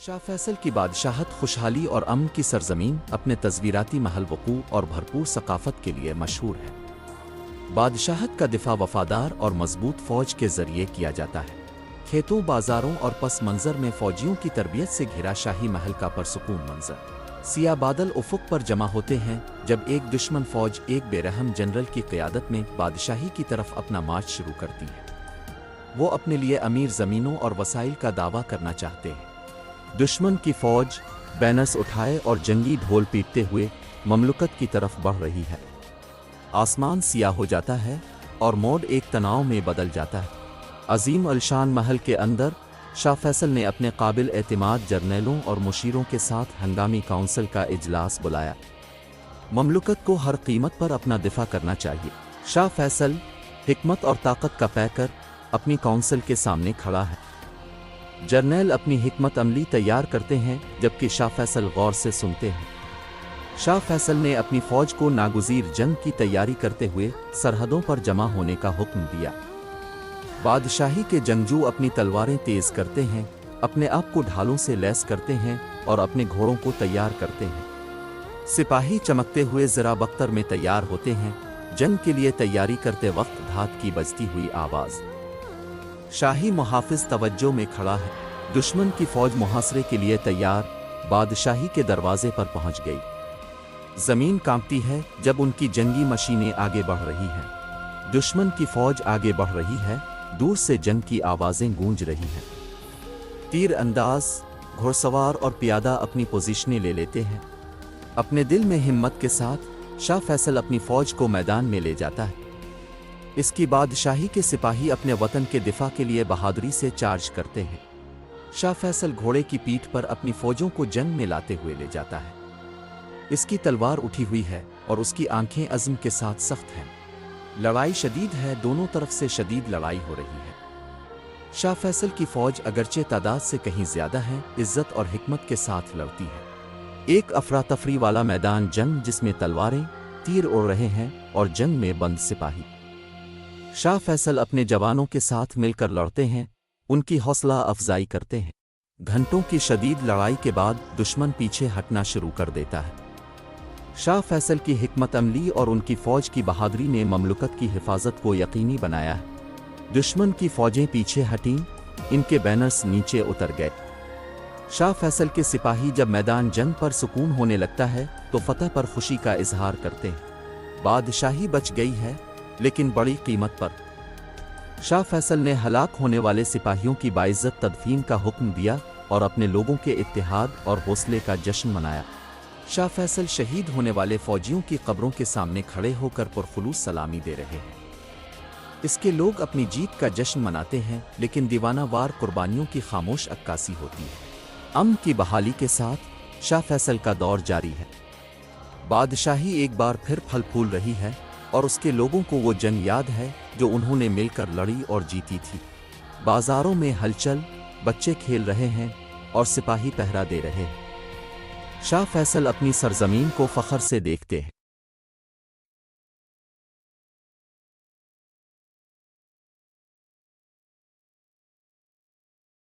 شاہ فیصل کی بادشاہت خوشحالی اور امن کی سرزمین اپنے تصویراتی محل وقوع اور بھرپور ثقافت کے لیے مشہور ہے۔ بادشاہت کا دفاع وفادار اور مضبوط فوج کے ذریعے کیا جاتا ہے۔ کھیتوں، بازاروں اور پس منظر میں فوجیوں کی تربیت سے گھرا شاہی محل کا پرسکون منظر۔ سیاہ بادل افق پر جمع ہوتے ہیں جب ایک دشمن فوج ایک بے رحم جنرل کی قیادت میں بادشاہی کی طرف اپنا مارچ شروع کرتی ہے۔ وہ اپنے لیے امیر زمینوں اور وسائل کا دعویٰ کرنا چاہتے ہیں۔ دشمن کی فوج بینرز اٹھائے اور جنگی ڈھول پیٹتے ہوئے مملکت کی طرف بڑھ رہی ہے۔ آسمان سیاہ ہو جاتا ہے اور موڈ ایک تناؤ میں بدل جاتا ہے۔ عظیم الشان محل کے اندر شاہ فیصل نے اپنے قابل اعتماد جرنیلوں اور مشیروں کے ساتھ ہنگامی کونسل کا اجلاس بلایا۔ مملکت کو ہر قیمت پر اپنا دفاع کرنا چاہیے۔ شاہ فیصل حکمت اور طاقت کا پیکر اپنی کونسل کے سامنے کھڑا ہے۔ جرنیل اپنی حکمت عملی تیار کرتے ہیں جبکہ شاہ فیصل غور سے سنتے ہیں۔ شاہ فیصل نے اپنی فوج کو ناگزیر جنگ کی تیاری کرتے ہوئے سرحدوں پر جمع ہونے کا حکم دیا۔ بادشاہی کے جنگجو اپنی تلواریں تیز کرتے ہیں، اپنے آپ کو ڈھالوں سے لیس کرتے ہیں اور اپنے گھوڑوں کو تیار کرتے ہیں۔ سپاہی چمکتے ہوئے زرہ بختر میں تیار ہوتے ہیں، جنگ کے لیے تیاری کرتے وقت دھات کی بجتی ہوئی آواز۔ شاہی محافظ توجہ میں کھڑا ہے، دشمن کی فوج محاصرے کے لیے تیار بادشاہی کے دروازے پر پہنچ گئی۔ زمین کانپتی ہے جب ان کی جنگی مشینیں آگے بڑھ رہی ہیں۔ دشمن کی فوج آگے بڑھ رہی ہے، دور سے جنگ کی آوازیں گونج رہی ہیں۔ تیر انداز، گھوڑ سوار اور پیادہ اپنی پوزیشنیں لے لیتے ہیں۔ اپنے دل میں ہمت کے ساتھ شاہ فیصل اپنی فوج کو میدان میں لے جاتا ہے۔ اس کی بادشاہی کے سپاہی اپنے وطن کے دفاع کے لیے بہادری سے چارج کرتے ہیں۔ شاہ فیصل گھوڑے کی پیٹھ پر اپنی فوجوں کو جنگ میں لاتے ہوئے لے جاتا ہے۔ اس کی تلوار اٹھی ہوئی ہے اور اس کی آنکھیں عزم کے ساتھ سخت ہیں۔ لڑائی شدید ہے، دونوں طرف سے شدید لڑائی ہو رہی ہے۔ شاہ فیصل کی فوج اگرچہ تعداد سے کہیں زیادہ ہے، عزت اور حکمت کے ساتھ لڑتی ہے۔ ایک افراتفری والا میدان جنگ جس میں تلواریں، تیر اڑ رہے ہیں اور جنگ میں بند سپاہی۔ شاہ فیصل اپنے جوانوں کے ساتھ مل کر لڑتے ہیں، ان کی حوصلہ افزائی کرتے ہیں۔ گھنٹوں کی شدید لڑائی کے بعد دشمن پیچھے ہٹنا شروع کر دیتا ہے۔ شاہ فیصل کی حکمت عملی اور ان کی فوج کی بہادری نے مملکت کی حفاظت کو یقینی بنایا ہے۔ دشمن کی فوجیں پیچھے ہٹیں، ان کے بینرز نیچے اتر گئے۔ شاہ فیصل کے سپاہی جب میدان جنگ پر سکون ہونے لگتا ہے تو فتح پر خوشی کا اظہار کرتے ہیں۔ بادشاہی بچ گئی ہے لیکن بڑی قیمت پر۔ شاہ فیصل نے ہلاک ہونے والے سپاہیوں کی باعزت تدفین کا حکم دیا اور اپنے لوگوں کے اتحاد اور حوصلے کا جشن منایا۔ شاہ فیصل شہید ہونے والے فوجیوں کی قبروں کے سامنے کھڑے ہو کر پرخلوص سلامی دے رہے ہیں۔ اس کے لوگ اپنی جیت کا جشن مناتے ہیں لیکن دیوانہ وار قربانیوں کی خاموش عکاسی ہوتی ہے۔ امن کی بحالی کے ساتھ شاہ فیصل کا دور جاری ہے۔ بادشاہی ایک بار پھر پھل پھول رہی ہے اور اس کے لوگوں کو وہ جنگ یاد ہے جو انہوں نے مل کر لڑی اور جیتی تھی۔ بازاروں میں ہلچل، بچے کھیل رہے ہیں اور سپاہی پہرا دے رہے ہیں۔ شاہ فیصل اپنی سرزمین کو فخر سے دیکھتے ہیں۔